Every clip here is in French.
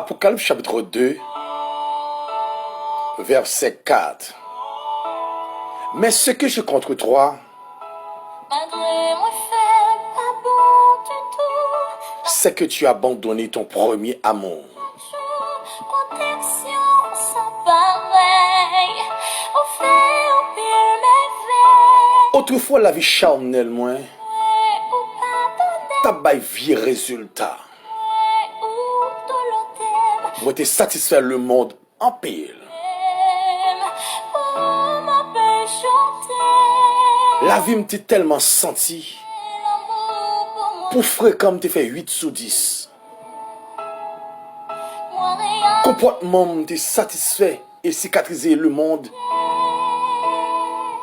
Apocalypse chapitre 2, verset 4. Mais ce que je contre toi, c'est que tu as abandonné ton premier amour. Autrefois, la vie charnelle, moi, t'as bail vie résultat. Moi, t'es satisfait le monde en pile. La vie m'était tellement senti. Pour frère, comme t'es fait 8 sur 10. Comportement m'était satisfait et cicatrisé le monde.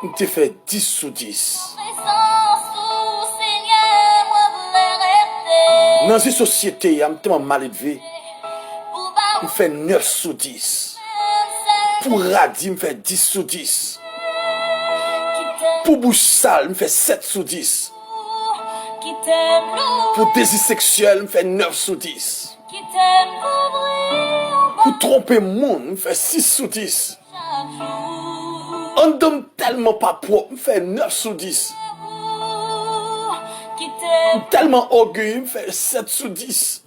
M'était fait 10 sur 10. Dans une société, je suis tellement mal élevé. Je fais 9 sur 10. Pour radis, je fais 10 sur 10. Pour bouche sale, je fais 7 sur 10. Pour désir sexuel, je fais 9 sur 10. Pour tromper monde, je fais 6 sur 10. Un homme tellement pas propre, je fais 9 sur 10. Tellement orgueilleux, je fais 7 sur 10.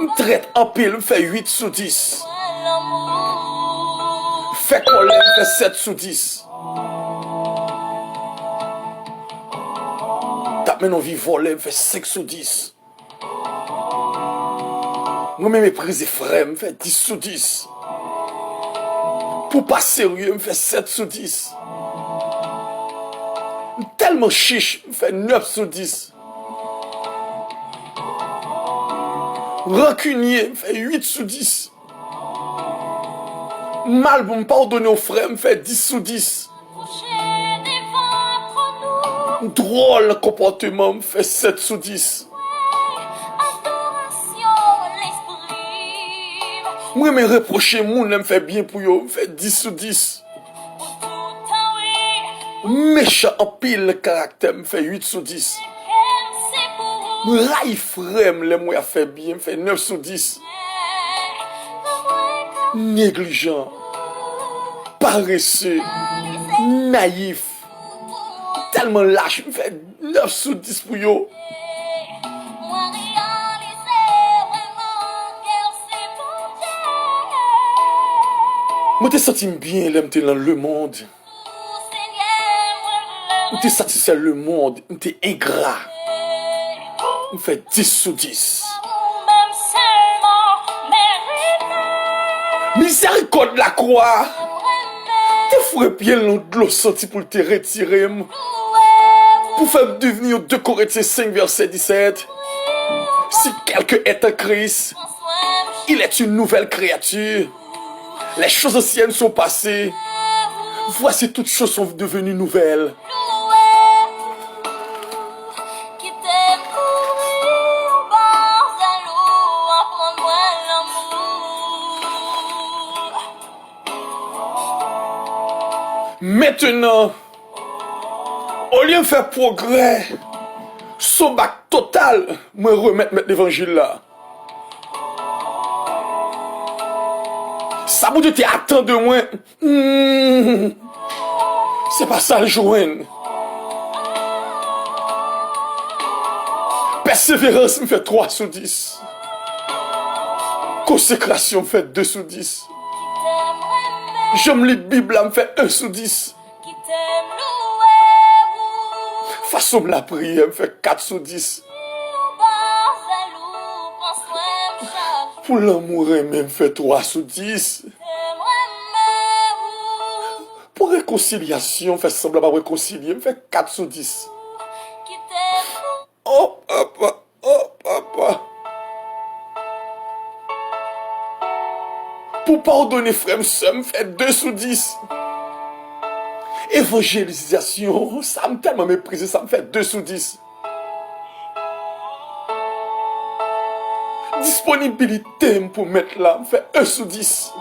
Je traite en pile, je fais 8 sur 10. Fait colère, je fais 7 sur 10. Tape mon vie volée, je fais 5 sur 10. Moi-même méprisé frère, je fais 10 sur 10. Pour pas sérieux, je fais 7 sur 10. Tellement chiche, je fais 9 sur 10. Rancunier, je fais 8 sur 10. Mal pour me pardonner aux frères, me fait 10 sur 10. Drôle comportement, me fait 7 sur 10. Moi, me reprocher, moun, me fait bien pour yo, me fait 10 sur 10. Méchant en pile caractère, me fait 8 sur 10. Raï frère, le moi fait bien, me fait 9 sur 10. Négligent, paresseux, naïf, tellement lâche, me fait 9 sur 10 pour yo. Moi, t'es senti bien, là, m'te dans le monde. M'te satisfait le monde, m'te ingrat. Me fait 10 sur 10. Miséricorde la croix. T'es fouet bien long de l'eau senti pour te retirer. Pour faire devenir 2 Corinthiens 5 verset 17. Si quelqu'un est en Christ, il est une nouvelle créature. Les choses anciennes sont passées. Voici toutes choses sont devenues nouvelles. Maintenant, au lieu de faire progrès, son bac total, me remettre l'évangile là. Ça vous dit attends de moi. C'est pas ça le joindre. Persévérance me fait 3 sur 10. Consécration me fait 2 sur 10. J'aime les Bibles, me fait 1 sur 10. Façon de la prière, me fait 4 sur 10. Pour l'amour, me fait 3 sur 10. Pour réconciliation, fait semblant de réconcilier, me fait 4 sur 10. Oh papa, oh papa. Pour pardonner frère, ça me fait 2 sur 10. Évangélisation, ça me tellement méprisé, ça me fait 2 sur 10. Disponibilité pour mettre là, me fait 1 sur 10.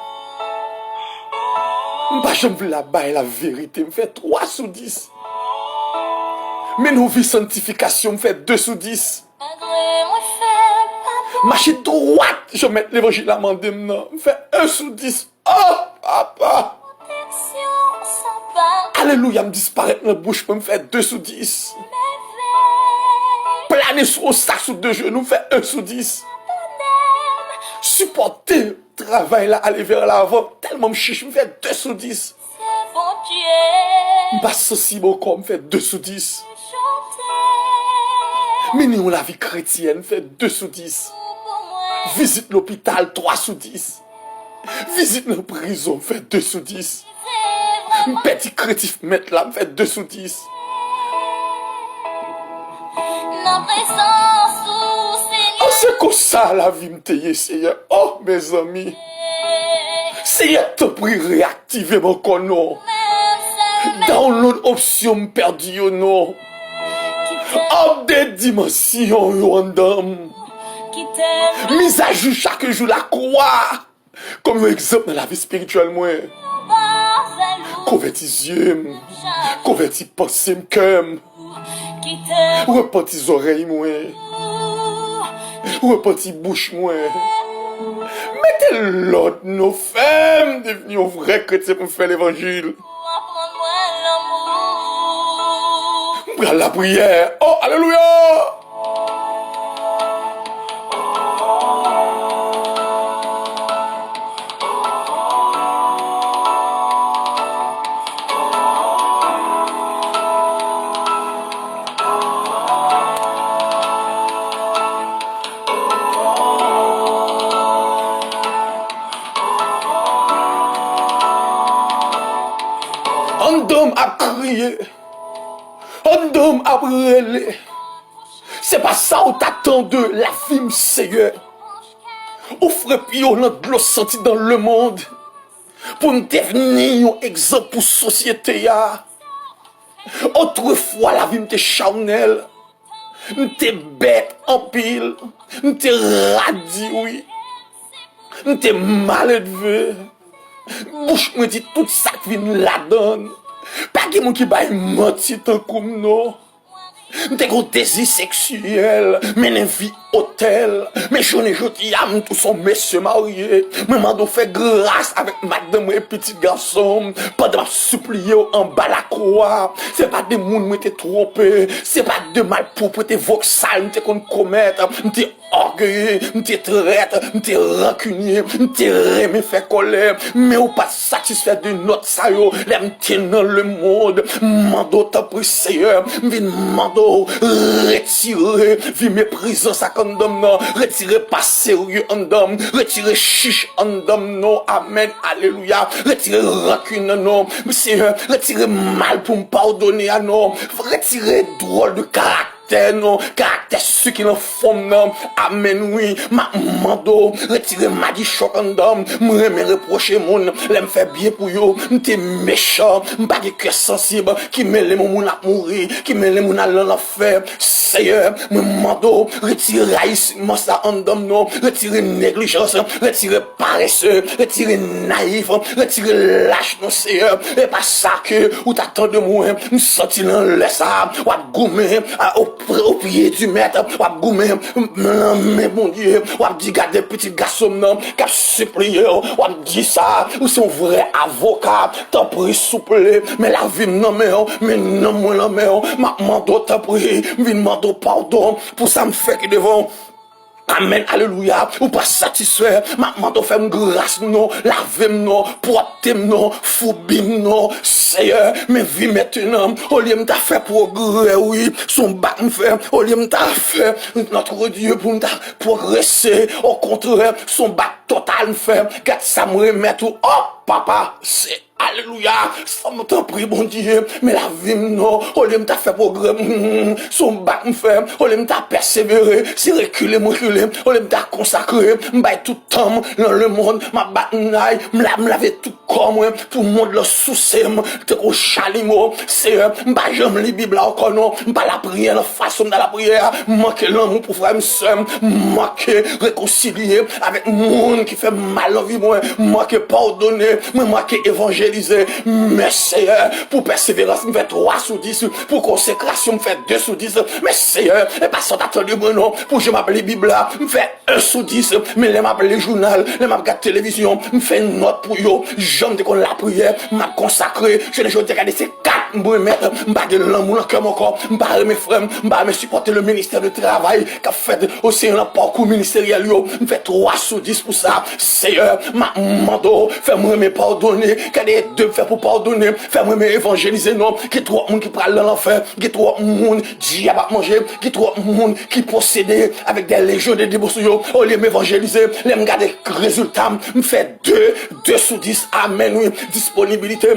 Bah, je me veux là-bas et la vérité, me fait 3 sur 10. Mais nos vies sanctification me fait 2 sur 10. Marcher droite, je mets l'évangile à mander maintenant. Me fait 1 sur 10. Oh, papa. Alléluia, me disparaître dans la bouche pour me faire 2 sur 10. Planer sur ça sous 2 genoux, me fait 1 sur 10. Supporter le travail là, aller vers l'avant, tellement me chiche, me fait 2 sur 10. Me passe aussi bon corps, me fait 2 sur 10. Mener la vie chrétienne, me fait 2 sur 10. Visite l'hôpital, 3 sur 10. Visite la prison, me fait 2 sur 10. Petit créatif mettre là, me fait 2 sur 10. Oh, c'est comme ça la vie me taille, Seigneur. Oh, mes amis. Seigneur, te prie, réactiver mon corps, non. Download option perdu, non. En des dimensions, yon. Mise à jour chaque jour la croix. Comme un exemple dans la vie spirituelle, moi. Convertis yeux, convertis pensée, cœur. Repentis oreilles, moi. Repentis bouche, moi. Mettez l'autre, nos femmes, devenir un vrai chrétien pour faire l'évangile. La prière. Oh, alléluia! Un homme a crié. Un homme a brûlé. C'est pas ça où t'attends de la vie, Seigneur. Offre pio de l'eau senti dans le monde. Pour nous devenir un exemple pour la société. Autrefois, la vie m'était charnelle. M'était bête en pile. M'était radis, oui. M'était mal élevé. Bouche me dit tout ça qui vient la donne. Pas que mon qui baille menti tant comme non. M'te gros désir sexuel, mais une vie hôtel. Mais je ne dis pas tous sont messieurs mariés. Mais m'a fait grâce avec madame et petit garçon. Pendant supplier en bas la croix. C'est pas des moun m'étaient trompé. C'est pas de mal pour te voxal m'te qu'on commettre. M'te orgueilleux, m'te traite, m'te rancunier, m'te remé fait colère. Mais ou pas satisfait de notre sayo. L'aime dans le monde. Mando ta pris Seigneur. Mando retirer vie méprisant ça condamne non, retirer pas sérieux en dame, retirer chiche en dame non, amen, alléluia, retirer rancune non, Seigneur, retirer mal pour me pardonner à non, retirer drôle de caractère non, caractère ceux qui l'en font non, amen oui, ma mando, retirer ma dit choc en dame, me reprocher mon, l'aime faire bien pour yo, m'te méchant, m'pas de cœur sensible, qui met les moun à mourir, qui met les moun à l'enfer, Seigneur, me mando, retirer haïssement ça en dame non, retirer négligence, retirer paresseux, retirer naïf, retirer lâche non, Seigneur, et pas ça que, ou t'attends de moi, nous sortir dans laisse ça, ou à gommer, au pied du maître, ou à gommer, mais mon Dieu, ou à dire garder petit garçon non, qui a supplié, ou à dire ça, ou c'est un vrai avocat, t'en prie souple, mais la vie non mais non moi la mère, ma mando t'en prie, vin mando pardon, pour ça me fait que devant. Amen, alléluia, ou pas satisfait, ma mando fait grâce non, lave non, porte non, foubim non, Seigneur, mais vie maintenant, au lieu de faire progrès, oui, son bac me fait, au lieu de faire notre Dieu pour nous progresser, au contraire, son bac total me fait, garde ça me remettre, oh, papa, c'est alléluia, ça me t'en prie, bon Dieu, mais la vie, non, au lieu de faire programme, son bac me fait, au lieu de persévérer, si reculer, au lieu de consacrer, m'baille tout temps dans le monde, ma bataille, m'laver tout comme, pour le monde le souci, te ko chalimo, c'est, m'ba j'aime les Bibles encore, non, m'ba la prière, la façon de la prière, manquer l'amour pour frère, m'sem, manquer réconcilier avec monde qui fait mal en vie, moi, manquer pardonner, moi, manquer évangéliser, évangéliser. Mais Seigneur, pour persévérance, me fait 3 sur 10. Pour consécration, me fait 2 sur 10. Mais Seigneur, et pas sans attendre mon nom. Pour je m'appelle Bible, me fait 1 sur 10. Mais les m'appelle les journal, les m'appelle télévision, me fait une note pour yo. J'aime de qu'on la prière, m'a consacré. Je ne dis regarder ces 4 mettre, m'a de l'amour dans cœur mon corps, m'a mes frères, m'a supporter le ministère de travail qu'a fait aussi un parcours ministériel yo. Me fait 3 sur 10 pour ça. Seigneur, m'a mando, fais-moi me pardonner. Qu'elle est deux faire pour pardonner, fais-moi me évangéliser non. Qui trop monde qui parle dans l'enfer, qui trop monde diable à manger, qui trop monde qui possédé avec des légions de débousses yo. Au lieu m'évangéliser, les me garder résultat, me fait 2 sur 10. Amen oui, disponibilité.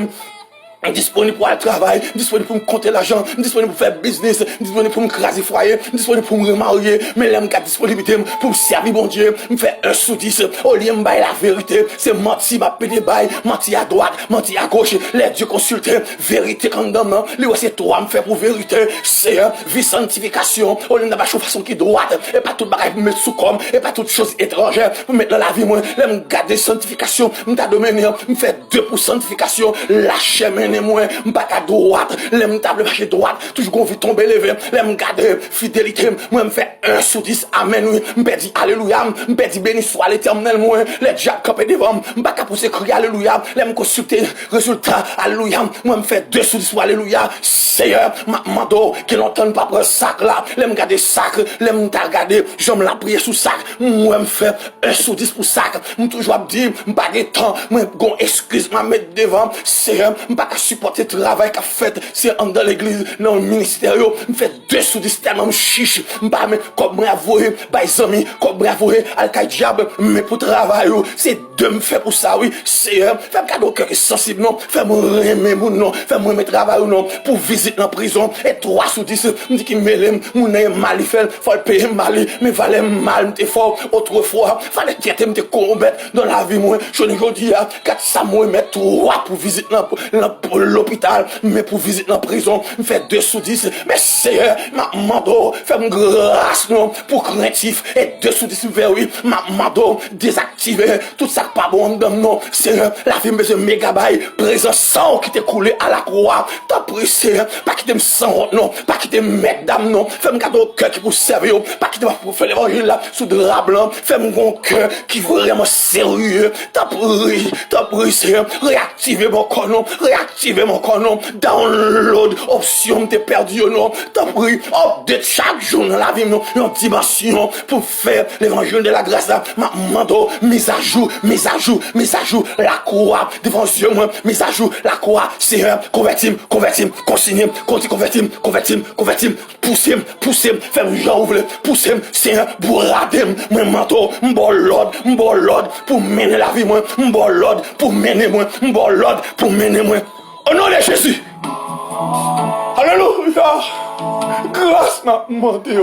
Disponible pour le travail, disponible pour me compter l'argent, disponible pour faire business, disponible pour me craser foyer, disponible pour me remarier, mais là, je disponibilité pour me servir bon Dieu, me faire 1 sur 10, au lieu de me la vérité, c'est menti, m'a pédé bail, menti à droite, menti à gauche, les dieux consultés, vérité quand même, les c'est toi me faire pour vérité, c'est vie sanctification, au lieu de la façon qui droite, et pas tout bagage pour mettre sous comme, et pas toute chose étrangère, pour mettre dans la vie, moi, là, me garder sanctification, me t'a dominé, me faire 2 pour sanctification, lâcher moi, m'pas à droite, l'aime table marcher droite, toujours qu'on veut tomber levé, l'aime garder fidélité, moi me fait 1 sur 10, amen, oui, m'pas dit alléluia, m'pas dit béni soit l'éternel, moi, les diables campés devant, m'pas qu'à pousser crier alléluia, l'aime consulter, résultat, alléluia, moi me fait 2 sur 10, alléluia, Seigneur, ma mando, qui n'entend pas prendre sac là, l'aime garder sac, l'aime t'a regarder, j'aime la prier sous sac, moi me fait 1 sur 10 pour sac, m'm toujours dire, m'pas de temps, moi gon excuse, m'a mettre devant, Seigneur, m'pas supporter le travail qu'a fait, c'est dans l'église, dans le ministère, me fait 2 sur 10 tellement chiche, m'pas comme moi avoué, bah les amis, comme moi avoué, al diable, mais pour travail, c'est 2 me fait pour ça, oui, c'est, fais cadeau cœur sensible, non, fais-moi aimer mon nom, fais-moi mes travail, non, pour visite dans la prison, et 3 sur 10, me dit qu'il m'aime, mon aime mal, il fait, faut le payer mal, mais valait mal, m'était fort, autrefois, fallait qu'il me te combattre dans la vie, moi, je ne dis, 4 ça, moi, mettre 3 pour visite dans l'hôpital, mais pour visiter dans la prison, me fait 2 sur 10, mais Seigneur, ma mando, fais-moi grâce, non, pour craintif, et 2 sur 10, vers oui, ma mando, désactiver, tout ça pas bon, non, Seigneur, la vie me mégabaye, présent sang qui t'est coulé à la croix, t'as pris, Seigneur, pas qui t'aime sang, non, pas qui t'aime mettre dame, non, fais-moi garder au cœur qui pour servir, pas qui t'aime pour faire l'évangile là, sous drap blanc, fais-moi mon cœur qui est vraiment sérieux, t'as pris, Seigneur, réactiver mon corps, non, réactiver mon corps, non, download, option, t'es perdu, non, t'as pris, update chaque jour dans la vie, non, une dimension pour faire l'évangile de la grâce, là, ma mando, mise à jour, la croix, devant Dieu, moi, mise à jour, la croix, Seigneur, convertim, consignem, convertim, poussem, fais-moi j'ouvre, poussem, Seigneur, bourradem, moi, manteau, m'bolode, pour mener la vie, moi, m'bolode, pour mener moi, m'bolode, pour mener moi, au nom de Jésus. Alléluia. Grâce m'a demandé.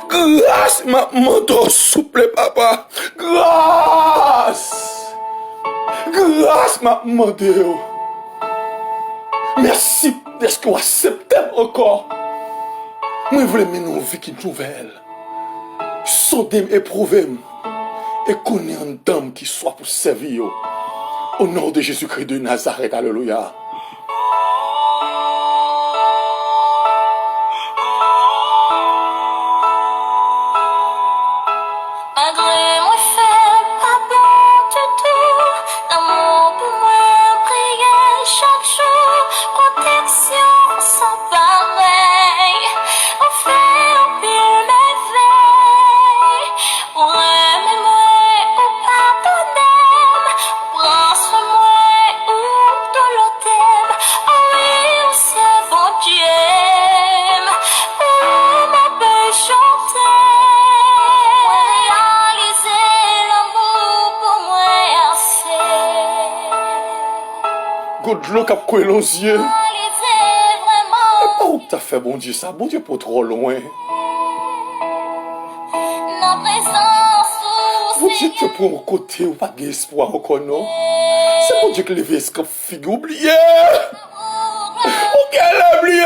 Grâce m'a demandé, souple papa. Grâce m'a demandé. Merci parce que vous acceptez encore. Moi, je voulais mener une vie qui est nouvelle. Sondez, éprouvez, et connaissez une dame qui soit pour servir. Au nom de Jésus-Christ de Nazareth, alléluia. God l'eau qui a coulé dans les yeux. Pas où t'as fait, bon Dieu, ça, bon Dieu, pas trop loin. Bon Dieu, tu es pour mon côté, ou pas d'espoir encore, non? C'est bon Dieu que les vestes, comme figure oublié. Ok, oublié.